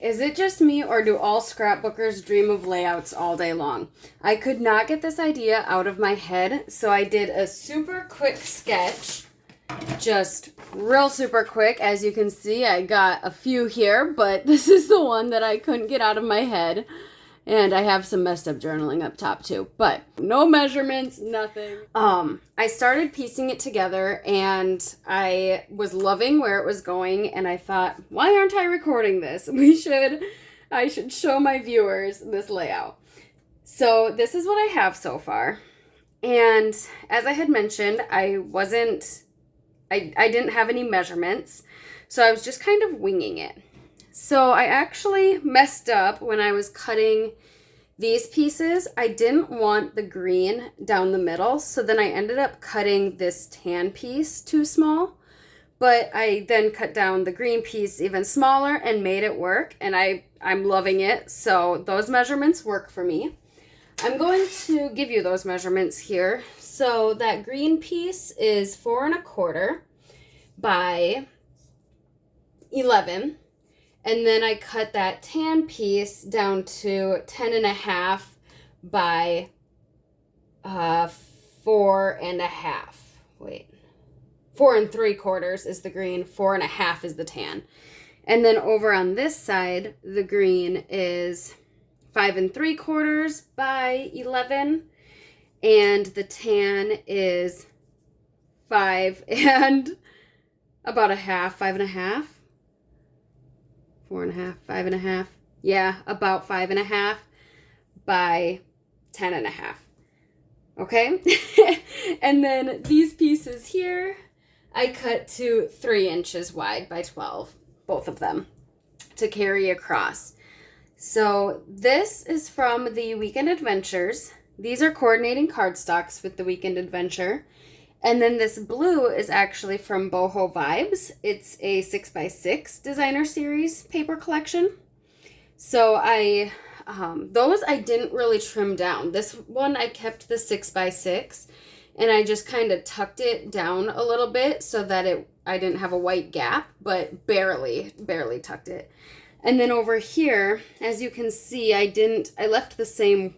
Is it just me, or do all scrapbookers dream of layouts all day long? I could not get this idea out of my head, so I did a super quick sketch. Just real super quick. As you can see, I got a few here, but this is the one that I couldn't get out of my head. And I have some messed up journaling up top too, but no measurements, nothing. I started piecing it together and I was loving where it was going, and I thought, why aren't I recording this? I should show my viewers this layout. So this is what I have so far. And as I had mentioned, I didn't have any measurements, so I was just kind of winging it. So I actually messed up when I was cutting these pieces. I didn't want the green down the middle, so then I ended up cutting this tan piece too small, but I then cut down the green piece even smaller and made it work, and I'm loving it. So those measurements work for me. I'm going to give you those measurements here. So that green piece is 4 1/4 by 11. And then I cut that tan piece down to 10 1/2 by 4 1/2. Wait, 4 3/4 is the green, 4 1/2 is the tan. And then over on this side, the green is 5 3/4 by 11. And the tan is 5 and about a half, 5 1/2. 4 1/2, 5 1/2. Yeah, about 5 1/2 by 10 1/2. Okay? And then these pieces here, I cut to 3 inches wide by 12, both of them, to carry across. So this is from the Weekend Adventures. These are coordinating cardstocks with the Weekend Adventure. And then this blue is actually from Boho Vibes. It's a 6x6 designer series paper collection. So those I didn't really trim down. This one I kept the 6x6 and I just kind of tucked it down a little bit so that I didn't have a white gap, but barely tucked it. And then over here, as you can see, I left the same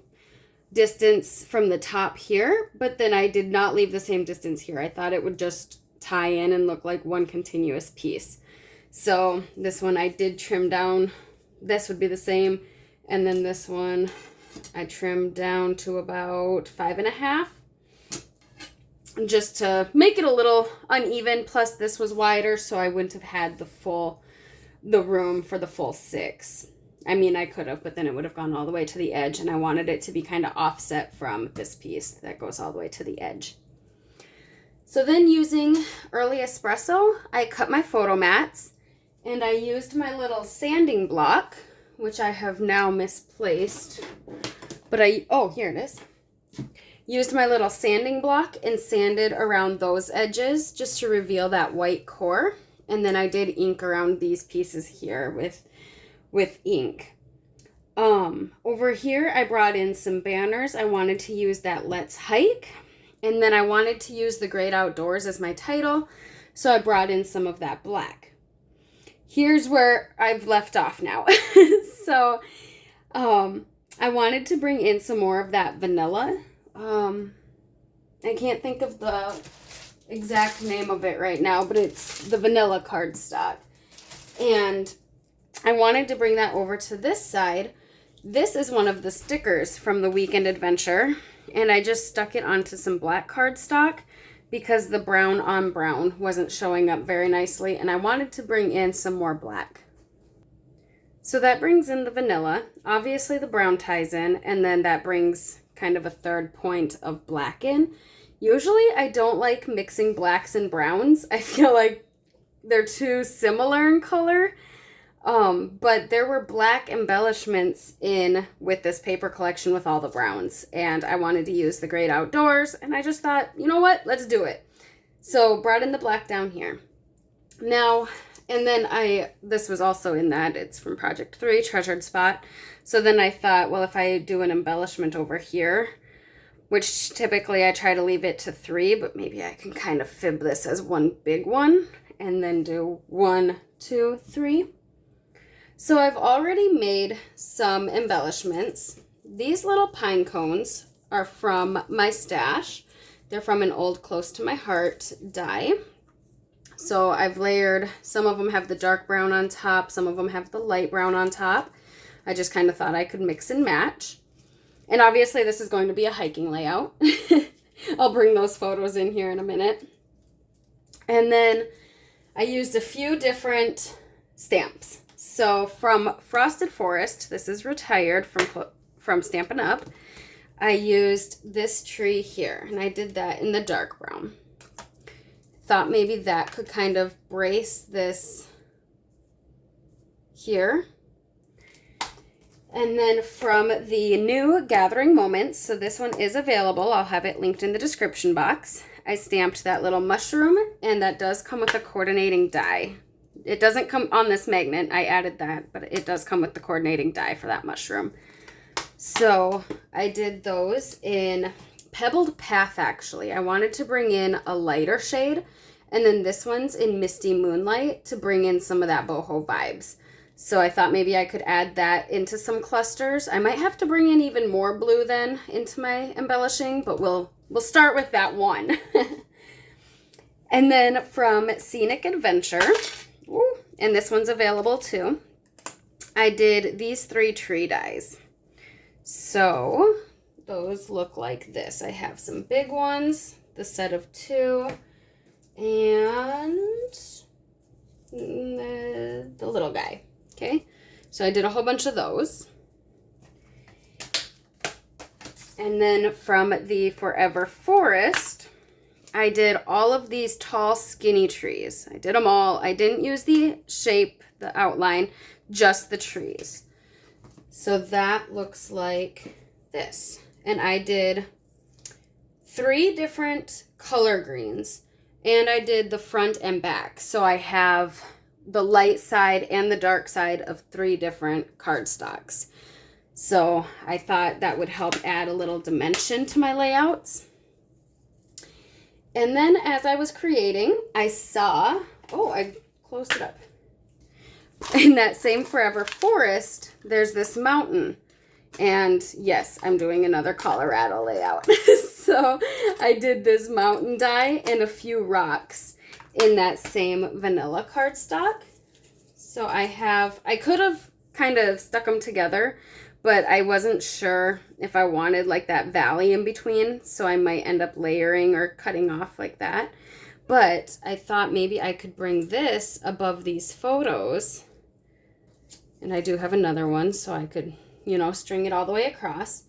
distance from the top here, but then I did not leave the same distance here. I thought it would just tie in and look like one continuous piece. So this one I did trim down. This would be the same. And then this one I trimmed down to about 5 1/2, just to make it a little uneven. Plus this was wider, so I wouldn't have had the room for the full 6. I mean, I could have, but then it would have gone all the way to the edge, and I wanted it to be kind of offset from this piece that goes all the way to the edge. So then, using Early Espresso, I cut my photo mats, and I used my little sanding block, which I have now misplaced, but here it is. Used my little sanding block and sanded around those edges just to reveal that white core, and then I did ink around these pieces here with ink. Over here, I brought in some banners. I wanted to use that Let's Hike, and then I wanted to use the Great Outdoors as my title, so I brought in some of that black. Here's where I've left off now. So, I wanted to bring in some more of that vanilla. I can't think of the exact name of it right now, but it's the vanilla cardstock. And I wanted to bring that over to this side. This is one of the stickers from the Weekend Adventure, and I just stuck it onto some black cardstock because the brown on brown wasn't showing up very nicely, and I wanted to bring in some more black. So that brings in the vanilla. Obviously the brown ties in, and then that brings kind of a third point of black in. Usually I don't like mixing blacks and browns. I feel like they're too similar in color. But there were black embellishments in with this paper collection with all the browns, and I wanted to use the Great Outdoors, and I just thought, you know what, let's do it. So brought in the black down here. Now, and then this was also in that, it's from Project 3, Treasured Spot. So then I thought, well, if I do an embellishment over here, which typically I try to leave it to 3, but maybe I can kind of fib this as one big one, and then do 1, 2, 3. So I've already made some embellishments. These little pine cones are from my stash. They're from an old Close to My Heart die. So I've layered, some of them have the dark brown on top, some of them have the light brown on top. I just kind of thought I could mix and match. And obviously this is going to be a hiking layout. I'll bring those photos in here in a minute. And then I used a few different stamps. So from Frosted Forest, this is retired from Stampin' Up, I used this tree here, and I did that in the dark brown. Thought maybe that could kind of brace this here. And then from the new Gathering Moments, so this one is available, I'll have it linked in the description box. I stamped that little mushroom, and that does come with a coordinating die. It doesn't come on this magnet, I added that, but it does come with the coordinating die for that mushroom. So I did those in Pebbled Path, actually. I wanted to bring in a lighter shade, and then this one's in Misty Moonlight to bring in some of that boho vibes. So I thought maybe I could add that into some clusters. I might have to bring in even more blue then into my embellishing, but we'll start with that one. And then from Scenic Adventure, ooh, and this one's available too, I did these 3 tree dies. So those look like this. I have some big ones, the set of 2, and the little guy. Okay, so I did a whole bunch of those. And then from the Forever Forest, I did all of these tall, skinny trees. I did them all. I didn't use the shape, the outline, just the trees. So that looks like this. And I did 3 different color greens, and I did the front and back. So I have the light side and the dark side of 3 different cardstocks. So I thought that would help add a little dimension to my layouts. And then as I was creating, I saw, oh, I closed it up. In that same Forever Forest, there's this mountain. And yes, I'm doing another Colorado layout. So I did this mountain die and a few rocks in that same vanilla cardstock. So I could have kind of stuck them together, but I wasn't sure if I wanted like that valley in between, so I might end up layering or cutting off like that. But I thought maybe I could bring this above these photos, and I do have another one, so I could, you know, string it all the way across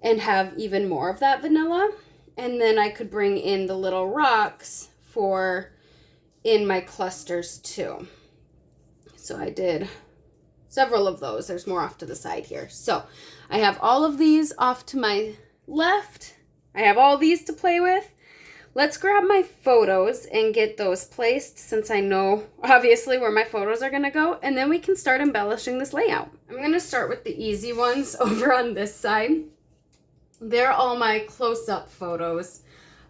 and have even more of that vanilla. And then I could bring in the little rocks for in my clusters too. So I did several of those. There's more off to the side here. So I have all of these off to my left. I have all these to play with. Let's grab my photos and get those placed, since I know obviously where my photos are going to go, and then we can start embellishing this layout. I'm going to start with the easy ones over on this side. They're all my close-up photos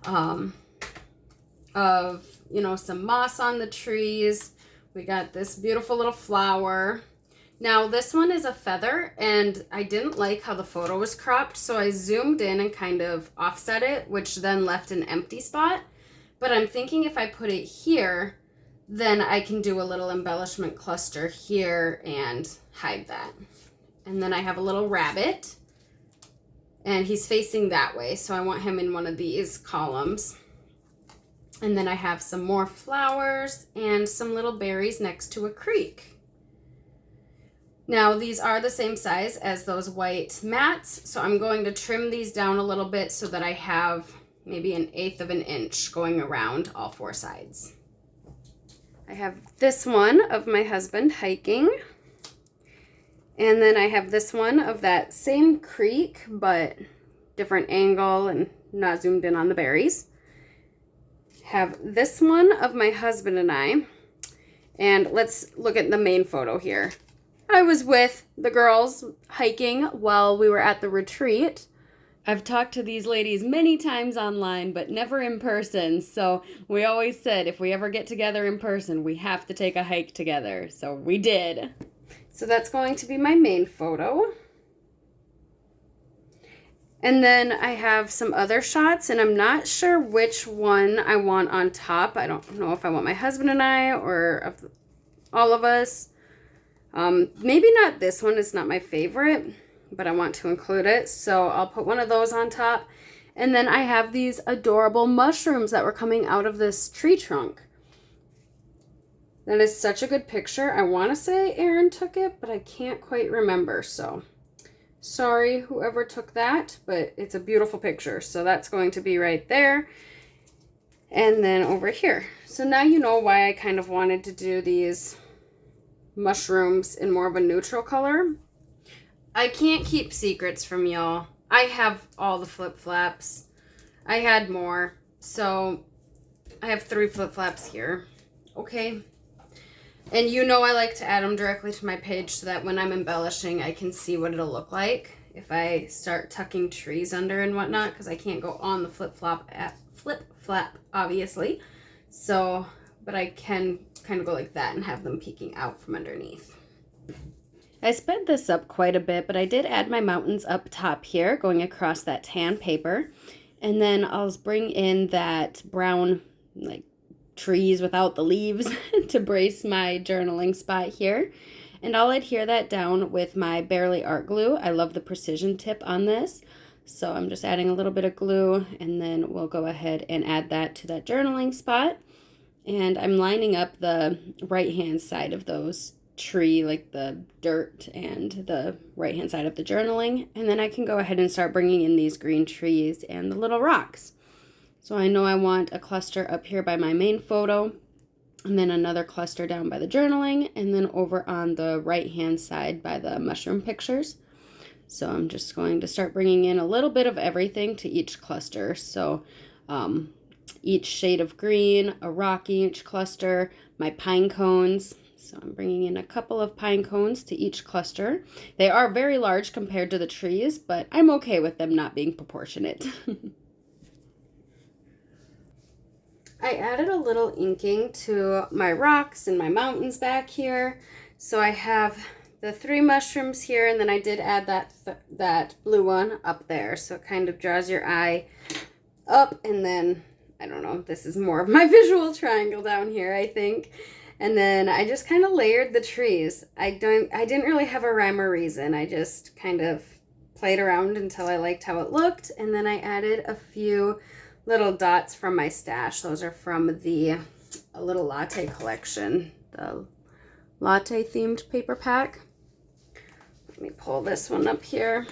of, you know, some moss on the trees. We got this beautiful little flower. Now this one is a feather, and I didn't like how the photo was cropped, so I zoomed in and kind of offset it, which then left an empty spot. But I'm thinking if I put it here, then I can do a little embellishment cluster here and hide that. And then I have a little rabbit, and he's facing that way, so I want him in one of these columns. And then I have some more flowers and some little berries next to a creek. Now these are the same size as those white mats, so I'm going to trim these down a little bit so that I have maybe 1/8 of an inch going around all 4 sides. I have this one of my husband hiking, and then I have this one of that same creek but different angle and not zoomed in on the berries. Have this one of my husband and I, and let's look at the main photo here. I was with the girls hiking while we were at the retreat. I've talked to these ladies many times online, but never in person, so we always said if we ever get together in person, we have to take a hike together, so we did. So that's going to be my main photo. And then I have some other shots, and I'm not sure which one I want on top. I don't know if I want my husband and I or all of us. Maybe not this one. It's not my favorite, but I want to include it. So I'll put one of those on top. And then I have these adorable mushrooms that were coming out of this tree trunk. That is such a good picture. I want to say Aaron took it, but I can't quite remember. So sorry, whoever took that, but it's a beautiful picture. So that's going to be right there. And then over here. So now you know why I kind of wanted to do these mushrooms in more of a neutral color. I can't keep secrets from y'all. I have all the flip-flaps. I had more. So I have 3 flip-flaps here. Okay. And you know I like to add them directly to my page so that when I'm embellishing, I can see what it'll look like if I start tucking trees under and whatnot, because I can't go on the flip-flap, obviously. So, but I can kind of go like that and have them peeking out from underneath. I sped this up quite a bit, but I did add my mountains up top here, going across that tan paper. And then I'll bring in that brown, like, trees without the leaves to brace my journaling spot here. And I'll adhere that down with my Barely Art Glue. I love the precision tip on this. So I'm just adding a little bit of glue, and then we'll go ahead and add that to that journaling spot. And I'm lining up the right-hand side of those tree, like the dirt, and the right-hand side of the journaling. And then I can go ahead and start bringing in these green trees and the little rocks. So I know I want a cluster up here by my main photo, and then another cluster down by the journaling, and then over on the right-hand side by the mushroom pictures. So I'm just going to start bringing in a little bit of everything to each cluster. So each shade of green, a rock each cluster, my pine cones. So I'm bringing in a couple of pine cones to each cluster. They are very large compared to the trees, but I'm okay with them not being proportionate. I added a little inking to my rocks and my mountains back here. So I have the 3 mushrooms here, and then I did add that blue one up there. So it kind of draws your eye up, and then, I don't know, this is more of my visual triangle down here, I think. And then I just kind of layered the trees. I didn't really have a rhyme or reason. I just kind of played around until I liked how it looked. And then I added a few little dots from my stash. Those are from the A Little Latte collection, the latte themed paper pack. Let me pull this one up here.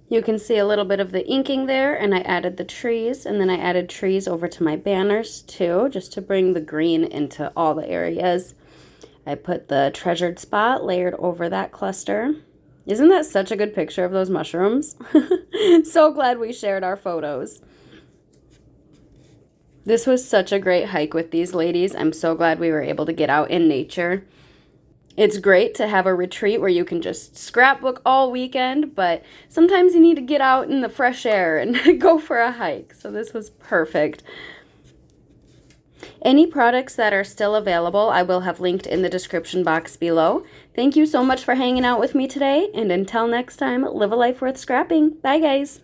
You can see a little bit of the inking there, and I added the trees, and then I added trees over to my banners too, just to bring the green into all the areas. I put the treasured spot layered over that cluster. Isn't that such a good picture of those mushrooms? So glad we shared our photos. This was such a great hike with these ladies. I'm so glad we were able to get out in nature. It's great to have a retreat where you can just scrapbook all weekend, but sometimes you need to get out in the fresh air and go for a hike. So this was perfect. Any products that are still available, I will have linked in the description box below. Thank you so much for hanging out with me today, and until next time, live a life worth scrapping. Bye, guys.